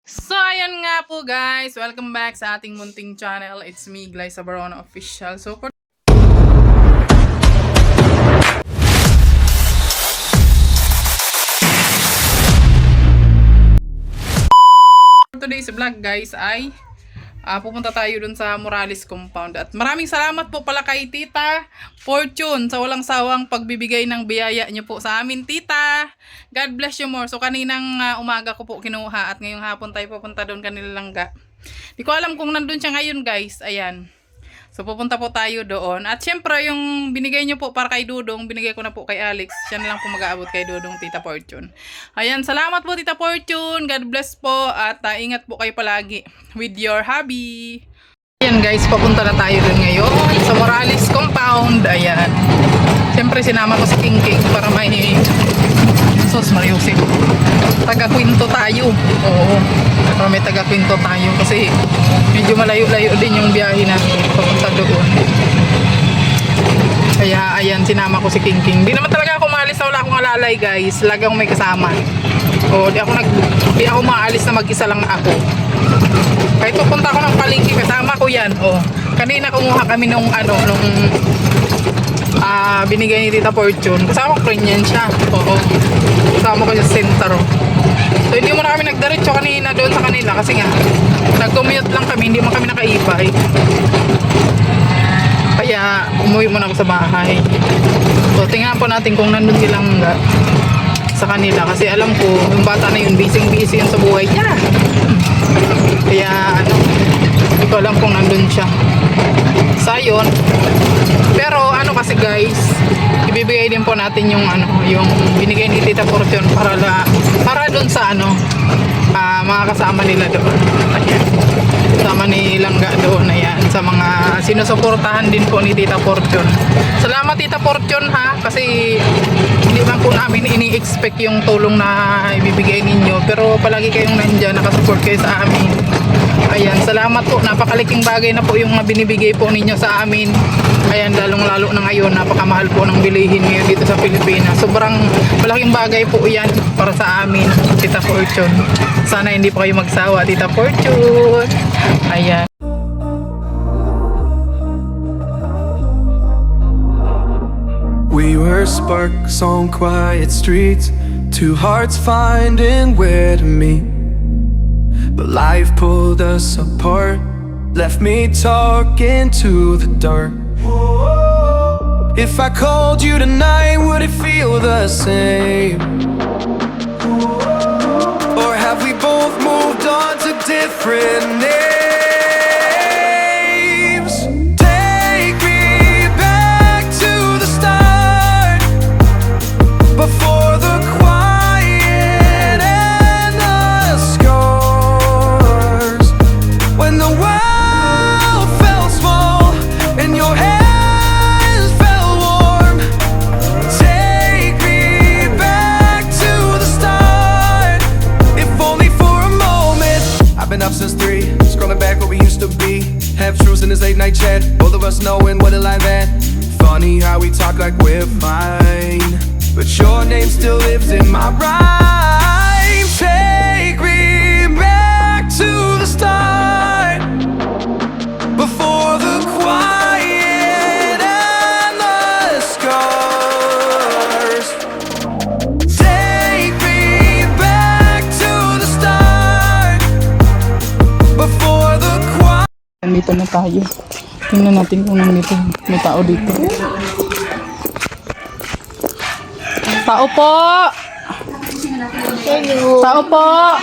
So, ayan nga po guys. Welcome back sa ating munting channel. It's me, Glay Sabarona Official. So, for today's vlog guys ay pupunta tayo dun sa Morales Compound. At maraming salamat po pala kay Tita Fortune sa walang sawang pagbibigay ng biyaya niyo po sa amin, Tita. God bless you more. So kaninang umaga ko po kinuha at ngayong hapon tayo pupunta doon kanila langga. Di ko alam kung nandun siya ngayon guys. Ayan. So pupunta po tayo doon. At syempre yung binigay niyo po para kay Dudong, binigay ko na po kay Alex. Siya na lang po mag-aabot kay Dudong, Tita Fortune. Ayan, salamat po Tita Fortune. God bless po at ingat po kayo palagi with your hubby. Ayan guys, papunta na tayo doon ngayon sa Morales Compound. Ayan. Syempre sinama ko si King King para may sos Mariusip. Taga-kwento tayo. Oo. Para may taga-kwento tayo kasi medyo malayo-layo din yung biyahe natin papunta doon. Kaya ayan, sinama ko si King King. Di naman talaga ako maalis na wala akong alalay guys. Lagang may kasama. O, di ako maalis na mag-isa lang ako. Kahit pupunta ako ng palengke, kasama ko yan. O, kanina kumuha kami nung binigay ni Tita Fortune. Kasama ko rin yan siya. Oo. Kasama ko sa center. So hindi mo na kami nagdiretso kanina doon sa kanila kasi nga nag-commute lang kami, hindi mo kami nakaibay. Kaya umuwi muna ako sa bahay. So tingnan po natin kung nandun silang sa kanila kasi alam ko yung bata na yun busy yun sa buhay niya. Kaya hindi ko alam kung nandun siya. So yun. Pero kasi guys, ibibigay din po natin yung yung binigay ni Tita Fortune para doon sa mga kasama nila doon. Ayan. Kasama ni Langga doon, ayan, sa mga sinusuportahan din po ni Tita Fortune. Salamat Tita Fortune ha, kasi hindi man po namin ini-expect yung tulong na ibibigay ninyo, pero palagi kayong nandiyan, nakasupport kayo sa amin. Ayan, salamat po. Napakalaking bagay na po yung binibigay po ninyo sa amin. Ayan, lalong-lalo na ngayon, napakamahal po ng bilihin ngayon dito sa Pilipinas. Sobrang malaking bagay po yan para sa amin, Tita Fortune. Sana hindi pa kayo magsawa, Tita Fortune. Ayan. We were sparks on quiet streets, two hearts finding where to meet. But life pulled us apart, left me talking to the dark. If I called you tonight, would it feel the same? Or have we both moved on to different names? Take me back to the start, before the quiet and the scars. When the world felt small and your hands felt warm. Take me back to the start, if only for a moment. I've been up since 3, scrolling back where we used to be. Half truths in this late night chat, both of us knowing what it like that. Funny how we talk like we're fine, but your name still lives in my rhyme. Take me back to the start, before the quiet and the scars. Take me back to the start, before the quiet. Nandito na tayo. Tingnan natin kung nandito may tao dito. Tao po! Tao po!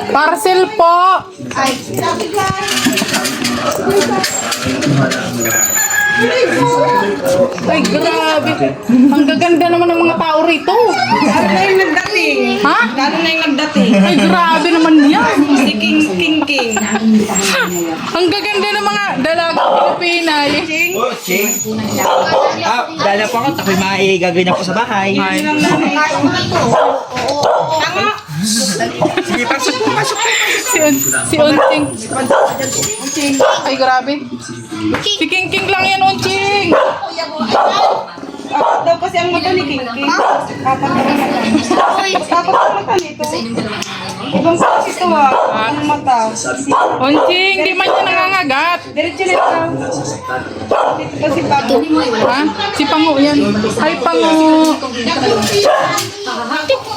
Parcel po! Ay, grabe. Ang gaganda naman ng mga tao rito. Lalo na yung nagdating. Ha? Lalo na yung nagdating. Ay, grabe naman yan. Si King. Ang gaganda ng mga dalagang Pilipinay. Oh, Ching. Dala po ako. Ako'y gagawin ako sa bahay. Ay. Tama. Sige, pasok po. Si Unching. Ay, grabe. Si King King lang yan, Unching. Apat daw kasi ang mata ni King King. Apat daw ang mata. Apat ang mata nito. Ibang kasi ito ang mata. Onching, di man niya nangangagat. Diretso na ito. Dito kasi bago. Ha? Si Pango yan. Hi, Pango.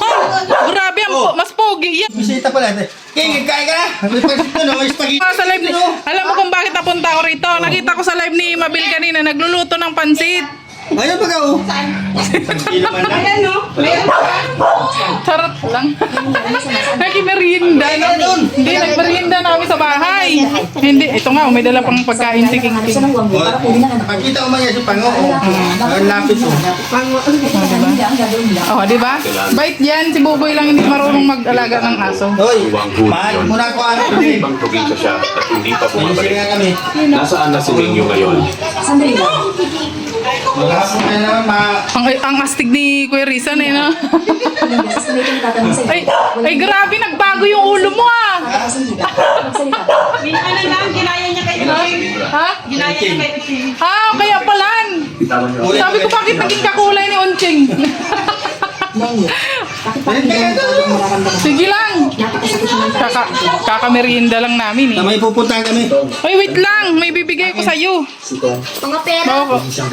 Ah, grabe, mas pogi yan. Bisita pala. King, kain ka na. May pagkita no, may spaghetti. Sa live ni, alam mo kung bakit napunta ako rito? Nakita ko sa live ni Mabil kanina, nagluluto ng pansit. Ayun ba ka oh? Hindi naman na. Ayan no? Meron pa. Charot lang. Nagmerienda. Hindi, nagmerienda namin sa bahay. Hindi, ito nga, may dala pang pagkain si King King. Pakita ko man yan si Pango. Ang lapit mo. Oh, di ba? Bait yan, si Buboy lang hindi marunong mag-alaga ng aso. Hoy, mahal muna ko ano ko din. Ibang probinsya siya at hindi pa Sinisira bumabalik. nga kami. Nasaan na si Ningyo ngayon? Maghapon na naman, Ang astig ni Kuya Rizan eh, no? ay, grabe, nagbago yung ulo mo ah! Ano lang, ginaya niya kay King. Ha? Ginaya niya kay King. Ah, kaya palan! Sabi ko, bakit naging kakulay ni Onching? Sige lang! Kakamerienda lang namin eh. may pupuntahan kami. Ay, wait lang! May bibigay ko sa'yo. Mga pera.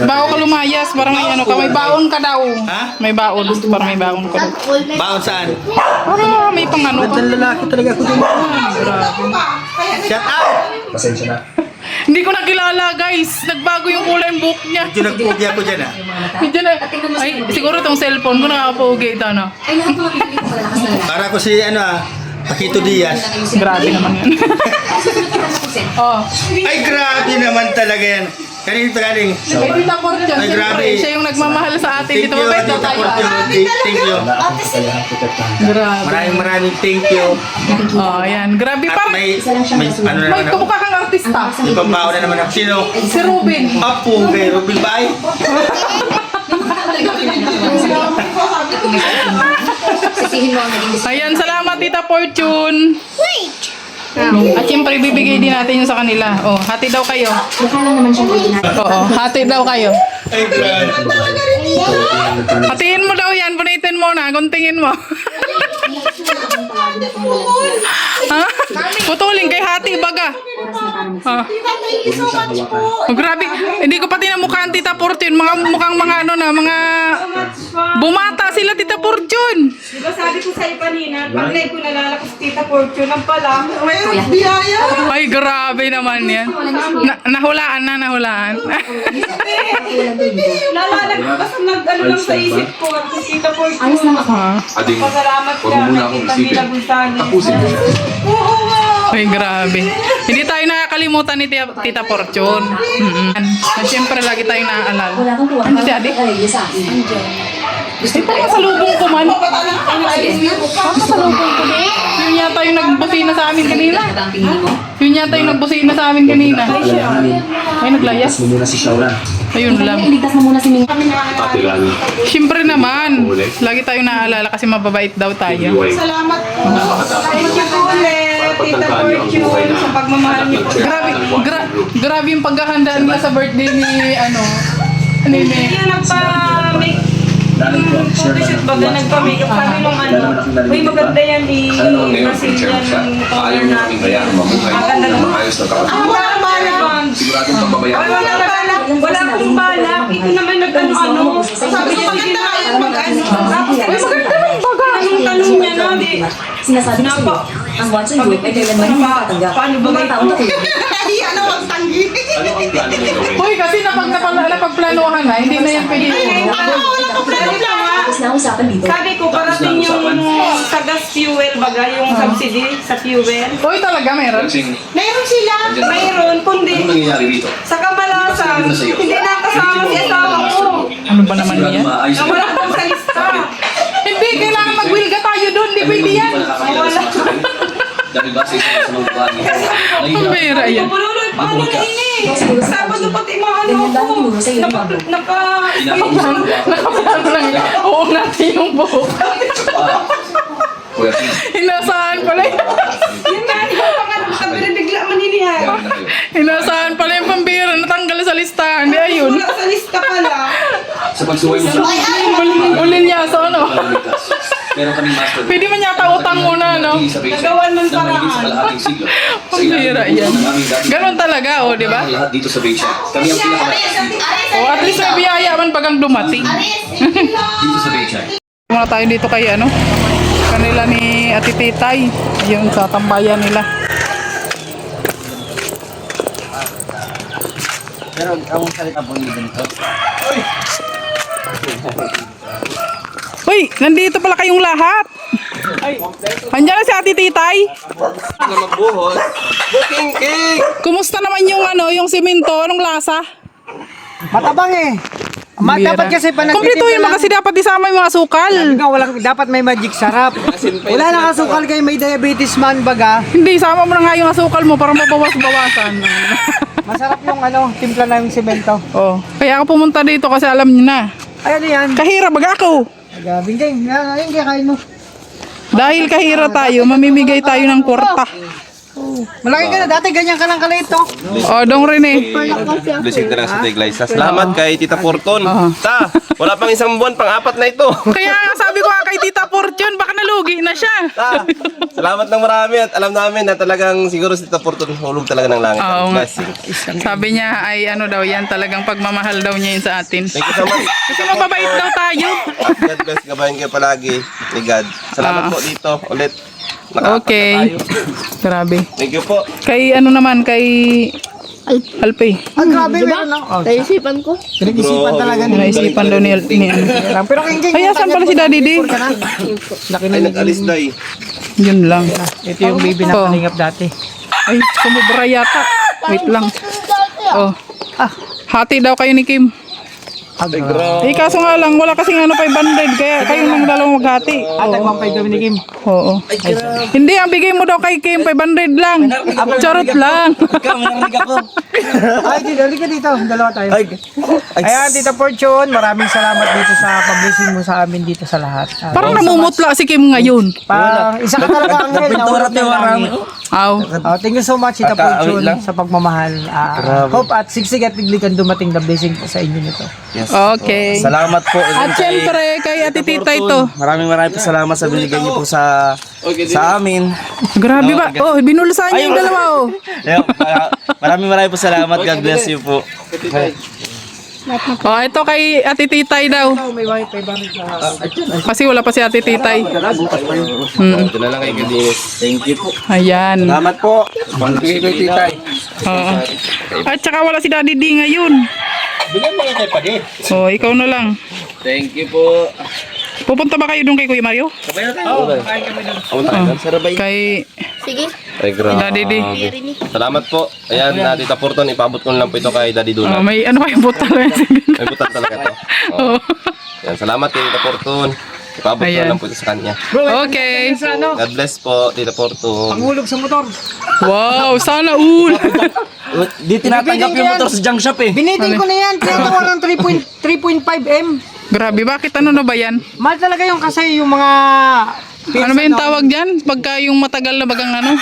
Bago ka lumayas, parang may ano ka, may baon ka daw. Ha? May baon, parang may baon ka daw. Baon saan? Para may pang ano ka. Ang lalaki talaga ako din. Shut up! Hindi ko nakilala guys, nagbago yung kulay ng buhok niya. Medyo nagpugi ako dyan ah. Medyo na, ay, siguro itong cellphone ko nakakapogi ito, ano? Ay, lahat mga pinili ko pala lakas na lalaki. Para ko si ano ah, Paquito Diaz. Grabe naman yan. Susunod kita sa kusin. Oh, Ay grabe naman talaga yan. Kanina ito galing. kay Tita Fortune, Ay, grabe. siyempre, siya yung nagmamahal sa atin. Thank Dito you, mabait daw Tita tayo. Fortune. Thank you. Grabe. Maraming thank you. Oh, ayan. Grabe, At parang may ano na may naman ako. kamukha kang artista. May pambaon na naman ako. Sino? Si Ruben. Apo kay Rubil Bay. Sisihin mo ang naging gusto. Ayan, salamat Tita Fortune. At siyempre, bibigay din natin yun sa kanila. Oh, hati daw kayo. Mukha lang naman siyang ordinary. Oo, hati daw kayo. Ay grabe. Hatiin mo daw yan, punitin mo na, guntingin mo. Ha? Putulin kay hati baga. Ah. Oh, grabe. Hindi ko pati namukhaan Tita Fortune. Mukhang mga ano na, mga bumata sila Tita Fortune. Di ba sabi ko sa'yo kanina, pag live ko nalalakas Tita Fortune, ang pala, mayroong biyaya. Ay, grabe naman yan. Nahulaan na, nahulaan. Nalalag ko kasi nag-ano lang sa isip ko, at Tita Fortune. Ayos lang ako. Ah. Ading, Pasalamat huwag ka, mo muna akong nakita isipin. nila Gustavo. Tapusin mo siya. Oo nga. Ay, grabe. Hindi tayo nakakalimutan ni Tita Fortune. Siyempre, lagi tayong naaalala. Wala kang tuwa. Ano si Adi? Ay, sa akin. Ay, parang kasalubong ko man. Kasalubong ko man. Yun yata yung nagbusina sa amin kanina. Ang tingin mo? Yun yata yung nagbusina sa amin kanina. Ay, naglayas. muna si Shaura. Ayun lang. Iligtas mo muna si Ming. Ate Lani, Siyempre naman. Lagi tayong naaalala kasi mababait daw tayo. Iway. Salamat po. Thank you po ulit, Tita Fortune, sa pagmamahal niyo po. Grabe yung paghahandaan nila sa birthday ni ano. Ni Yung nagpa-make photoshoot baga nagpa-makeup kami nung ano. Uy, maganda yan Alam mo ngayon, Brazilian siya. color Ayaw mo kaming hayaan mamuhay. Maganda naman. Maayos na kapatid. Ang balak. Siguradong pababayaan mo. Wala balak. Wala akong balak. Ito naman nag-ano-ano. Sabi niya, maganda kayo mag-ano. Tapos maganda ng baga. Anong tanong niya na, di. Sinasabi ko sa'yo, ang once and group ay kailan mo hindi matatanggap. Paano ba Mga taon na tulad. Ano magtanggi? Ano ang plano mo gawin? Hoy, kasi napagplanuhan na, hindi na yan pwede. Tapos na usapan dito. Sabi ko, parating yung sa gas fuel baga, yung subsidy sa fuel. Hoy, talaga meron. Dancing, Meron sila. Mayroon, kundi ano nangyayari dito? sa kamalasan, hindi nakasama si asawa ko. Ano ba naman yan? Maayos Wala pang sa lista. Hindi, kailangan magwilga tayo doon. Hindi pwede yan. Wala. Dahil ba sa isa sa mga babae? Ang bera yan. Pumunuloy pa ano na ini. Sabado pati mga ano ko. Nakaplano lang. Oo natin yung buhok. Kuya Tim, Inasahan pala yun. Yun nga, yung pangalan ka pero bigla maninihan. meron na kayo. Inasahan pala yung pambira. Natanggal sa listahan. Di ayun. Wala sa lista pala. Sa pagsuway mo sa Ulin niya, so ano? Meron kaming master. Pwede man yata utang muna, no? Nagawan ng paraan. Kalahating siglo. Ang bihira yan. Ganon talaga, oh, di ba? Lahat dito sa Beijing. Kami ang pinaka O, at least may biyaya man pag ang dumating. dito sa Beijing. Muna tayo dito kay ano, kanila ni Ate Titay, yung sa tambayan nila. Pero ang salita po nito nito. Uy, nandito pala kayong lahat. Andiyan na si Ate Titay. Kumusta naman yung ano, yung simento, anong lasa? Matabang eh. Bira. Dapat kasi pa Kumpletuhin mo kasi dapat isama yung mga sukal. dapat may magic sarap. Wala nang asukal kay may diabetes man baga. Hindi, isama mo na nga yung asukal mo para mabawas-bawasan. Masarap yung timpla na yung semento. Oh, kaya ako pumunta dito kasi alam niyo na. Ay ano yan? Kahira baga ako. Bingking, ayun kaya kain mo. Dahil kahira tayo, mamimigay tayo ng kwarta. Malaki ka na, dati ganyan ka lang kalito. Oh, dong rin eh. Blessing na lang sa Tiglaysa. Salamat kay Tita Fortune. Ta, wala pang isang buwan, pang-apat na ito. Kaya nga sabi ko nga kay Tita Fortune, baka nalugi na siya. Ta, salamat ng marami at alam namin na talagang siguro si Tita Fortune hulog talaga ng langit. Oo nga. Blessing. Sabi niya ay ano daw yan, talagang pagmamahal daw niya yun sa atin. Thank you so much. Kasi mababait daw tayo. God bless, gabayan kayo palagi ni God. Salamat po dito ulit. Nakaapat Okay. na tayo. Grabe. Thank you po. Kay ano naman, kay Alpe. Grabe meron lang. Naisipan ko. Pinag-isipan talaga ni. Naisipan daw ni ano. Pero King, Kaya saan pala si Daddy D? laki na Ay, nag-alis na eh. Yun lang. Ito yung baby na Oh. kalingap dati. Ay, sumubra yata. Wait lang. Oh. Hati daw kayo ni Kim. Ay, grabe. Eh, kaso nga lang, wala kasing ano 500, kaya kayo nang dalawang maghati. Tagpampay kami ni Kim. Oo. Hindi, ang bigay mo daw kay Kim, 500 lang. Charot lang. Ikaw, narinig ako. Ay, dali ka dito. Dalawa tayo. Ayan, Tita Fortune, maraming salamat dito sa pag-blessing mo sa amin dito sa lahat. Parang namumutla si Kim ngayon. Isa ka talaga ang hel. Pintura Naulog tayo ng marami. langit. Aw. Thank you so much, Tita Kakaawit Fortune, lang. sa pagmamahal. Hope at sigsig at tiglikan dumating the blessing po sa inyo nito. Yes. Okay. Salamat po. At syempre, kay Ate Tita ito. Maraming po salamat sa binigay niyo po sa amin. Grabe ba? Oh, binulsan niyo yung dalawa oh. Ayun, maraming po salamat. God bless you po. Oh, ito kay Ate Titay daw. May wifi ba rin sa... Kasi wala pa si Ate Titay. Ito na lang kay Gadinis. Thank you po. Ayan. Salamat po. Bigay ko titay. Oo. At saka wala si Daddy D ngayon. Bigyan mo kay Padi. Oh, ikaw na lang. Thank you po. Pupunta ba kayo doon kay Kuya Mario? Sarabay. Kay Sige. Ay, grabe. Daddy D. Salamat po. Ayan, Tita Fortune, ipaabot ko na lang po ito kay Daddy Oh, Duna. may ano kayo buta lang. May butan talaga to. Oh. Ayan, salamat kay Tita Fortune. Ipaabot ko Ayan. na lang po ito sa kanya. Okay. Sa ano? God bless po, Tita Fortune. Pangulog sa motor. Wow, sana all. Di tinatanggap yung motor sa junk shop eh. Binitin ko na yan. Tinatawa ng 3.5M. Grabe, bakit ano na ba yan? Mahal talaga yung kasi yung mga... Ano ba yung tawag dyan? Pagka yung matagal na bagang ano?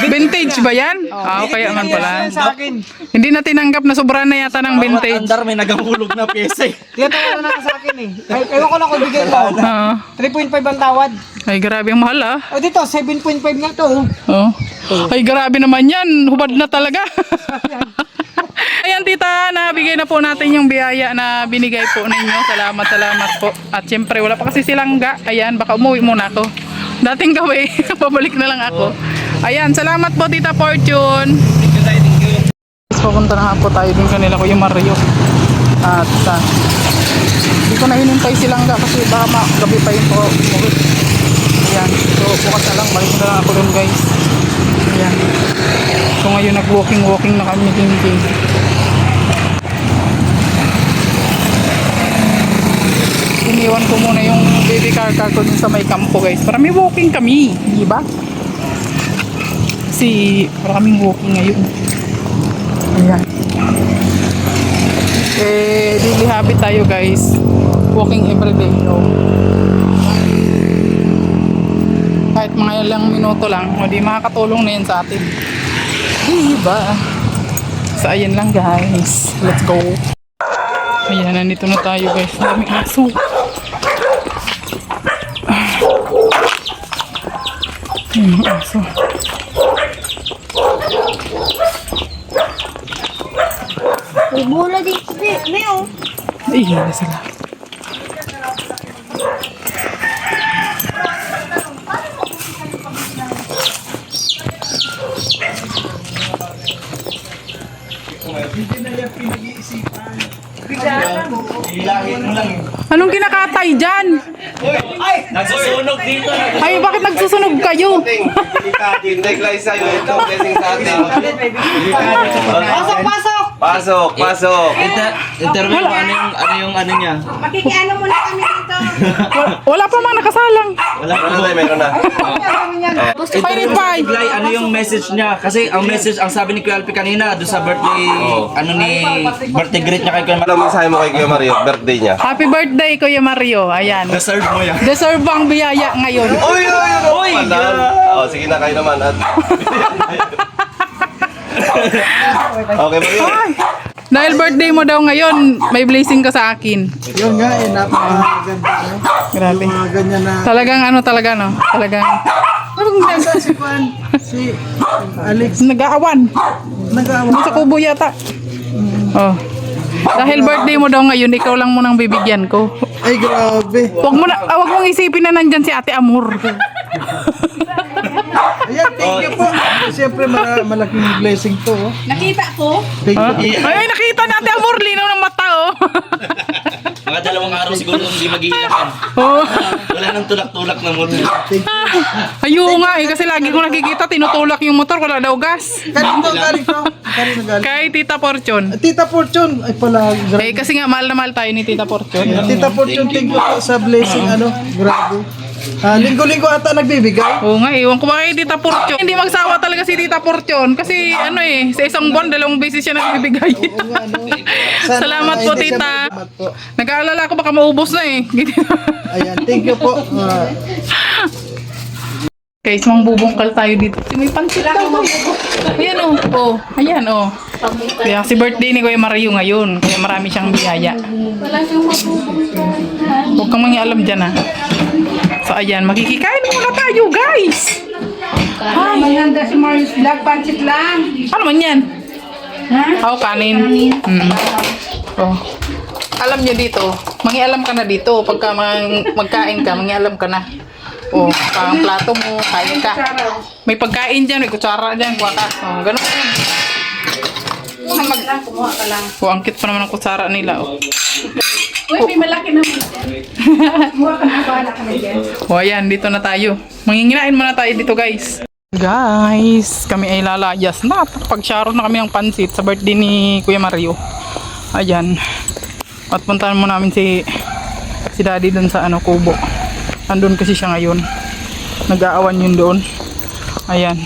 Vintage ba yan? Kaya man pala. Sa akin. Hindi na tinanggap na sobra na yata ng vintage. Andar, may naghahulog na pyesa eh. Tinatawa na sa akin eh. Ewan ko lang kung bigay ko. Ah, 3.5 ang tawad. ay, grabe ang mahal ah. O dito, 7.5 nga to. Oh. Ay, grabe naman yan. Hubad na talaga. Ayan, tita, nabigay na po natin yung biyaya na binigay po ninyo. Salamat, salamat po. At syempre, wala pa kasi silangga. Ayan, baka umuwi muna ako. Dating gawi, pabalik na lang ako. Ayan, salamat po, Tita Fortune. Pupunta na nga po tayo din kanila ko yung Mario. At hindi ko na hinintay silangga kasi baka gabi pa yun po. Ayan, so bukas na lang, balik na lang ako dun guys. Ayan. So ngayon nag-walking na kami ni King. Iniwan ko muna yung baby car ko dun sa may kampo guys. Para may walking kami, di ba? Kasi maraming walking ngayon. Ayan. Daily habit tayo guys. Walking everyday, no? Kahit mga ilang minuto lang, o di makakatulong na yan sa atin. Diba? So ayan lang guys. Let's go. Ayan, nandito na tayo guys. Daming aso. Ayan ang aso. May bola dito. May oh. Ayan na sila. Anong kinakatay dyan? Nagsusunog dito. Ay, bakit nagsusunog kayo? Hindi, Glyza, ito, blessing sa atin. Pasok! Pasok. Interview mo, ano yung ano niya? Makikiano muna kami dito. Wala pa mga nakasalang. Meron na. Pirate Pie. Glay, ano yung message niya? Kasi ang message, ang sabi ni Kuya Alpi kanina, doon sa birthday, birthday greet niya kay Kuya Alpi. Anong mensahe mo kay Kuya Mario? Birthday niya. Happy birthday, Kuya Mario. Ayan. Deserve mo yan. Deserve ang biyaya ngayon. Uy! Oh, sige na kayo naman. Okay, Mario. Ay, dahil birthday mo daw ngayon, may blessing ka sa akin. Yun nga eh, napakaganda. No? Grabe. Mga ganyan na. Talagang Talagang Anong ginagawa si Juan? Si Alex. nag-aawan. Nag-aawa. Sa kubo yata. Oh. Dahil birthday mo daw ngayon, ikaw lang munang bibigyan ko. Ay, grabe. Wag mong isipin na nandyan si Ate Amor. Ayan, thank you po. Siyempre, malaking blessing to. Oh. Nakita ko. Thank you. Ay, nakita ni Ate Amor, linaw ng mata, oh. Mga 2 araw siguro hindi mag-iiyakan. Oh. Wala nang tulak-tulak na motor. Ayun nga eh, kasi lagi ko nakikita, tinutulak yung motor, wala daw gas. Kanino galing to? Kanino galing? Kay Tita Fortune. Tita Fortune. Ay pala, grabe. Eh, kasi nga, mahal na mahal tayo ni Tita Fortune. Tita Fortune, thank you po sa blessing. Grabe. Linggo-linggo ata nagbibigay. Oo nga, ewan ko ba kay Tita Fortune. Hindi magsawa talaga si Tita Fortune. Kasi sa isang buwan, 2 beses siya nagbibigay. Oo nga, no? Sana Salamat po, hindi siya Tita. salamat po. Nag-aalala ko baka maubos na eh. Ayan, thank you po. Guys, mangbubungkal tayo dito. May pansit daw. Ayan o. Oh. Ayan o. Kaya si birthday ni Kuya Mario ngayon. Kaya marami siyang biyaya. Huwag kang mangialam dyan ah. So ayan, makikikain muna tayo guys. Ay, Maganda si Marius Vlog. Pancit lang. ano man yan? Ha? Oh, kanin. Oh. Alam niyo dito, mangialam ka na dito. Pagka magkain ka, mangialam ka na. Oh, pang plato mo, kain ka. May pagkain dyan, may kutsara dyan, kuha ka. Oh, ganun. Kumuha ka lang. Oh, ang cute pa naman ang kutsara nila. Oh. Uy, may malaki naman. Kumuha ka na. Bahala ka na dyan. Oh, ayan, dito na tayo. Manginginain muna tayo dito, guys. Guys, kami ay lalayas na. Pag-sharo na kami ng pansit sa birthday ni Kuya Mario. Ayan. At puntahan mo namin si Daddy dun sa kubo. Andun kasi siya ngayon. Nag-aawan yun doon. Ayan.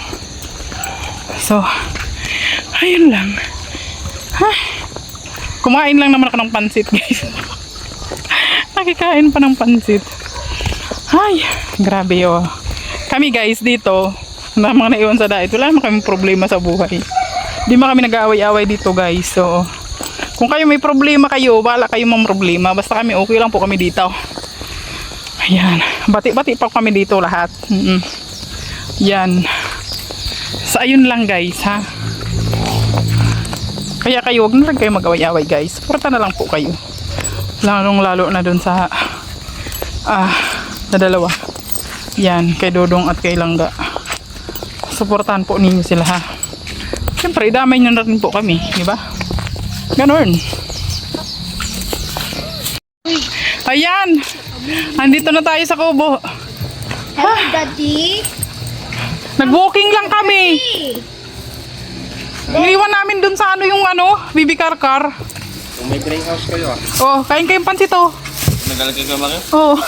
So, ayun lang. Kumain lang naman ako ng pansit, guys. Nakikain pa ng pansit. Ay, grabe oh. Kami guys dito, na mga naiwan sa diet, wala naman kami problema sa buhay. Di man kami nag-aaway-away dito guys. So, kung kayo may problema kayo, wala kayo mang problema. Basta kami okay lang po kami dito. Ayan. Bati-bati pa kami dito lahat. Yan. So, ayun lang guys ha. Kaya kayo, huwag na lang kayo mag-away-away guys. Suporta na lang po kayo. Lalong-lalo na dun sa na dalawa. Yan, kay Dodong at kay Langga. Suportahan po ninyo sila ha. Siyempre, idamay nyo na rin po kami. Diba? Ganun. Ayan. Andito na tayo sa kubo. Hello, Daddy. Nag-walking lang kami. Iniwan namin dun sa yung BB Car. May greenhouse kayo ah. Oh, kain kayong pansit oh. Nagalagay ka mga? Oh.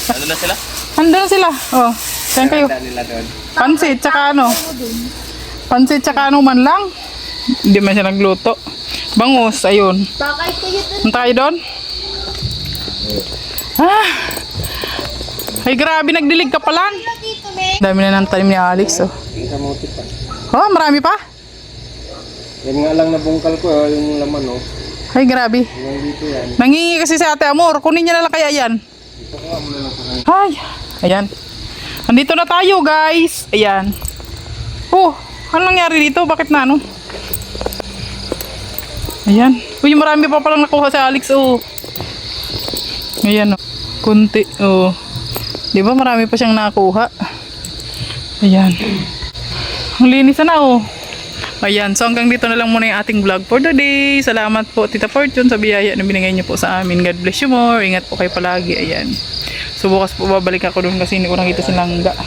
Ano na sila? Andun sila. Oh, kain kayo. Nila doon. Pansit, tsaka Pansit, tsaka man lang. Hindi man siya nagluto. Bangus, ayun. Bakit kayo ito? Punta kayo doon? Ay, grabe, nagdilig ka pala. Dito, me. Dami na ng tanim ni Alex, oh. Kamuti pa. Oh, marami pa? Yan nga lang nabungkal ko, yung laman, oh. Ay, grabe. Nangingi kasi si Ate Amor. Kunin niya na lang kaya yan. Ay, ayan. Andito na tayo, guys. Ayan. Oh, ano nangyari dito? Bakit na ano? Ayan. Uy, marami pa palang nakuha si Alex, oh. Ayan, oh. Kunti, oh. Di ba marami pa siyang nakuha? Ayan. Ang linis na, oh. Ayan, so hanggang dito na lang muna yung ating vlog for the day. Salamat po, Tita Fortune, sa biyaya na binigay niyo po sa amin. God bless you more. Ingat po kayo palagi. Ayan. So bukas po babalik ako doon kasi hindi ko nakita si Langga.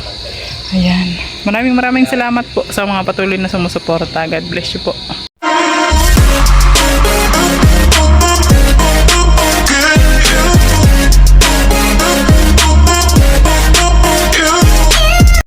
Ayan. Maraming salamat po sa mga patuloy na sumusuporta. God bless you po.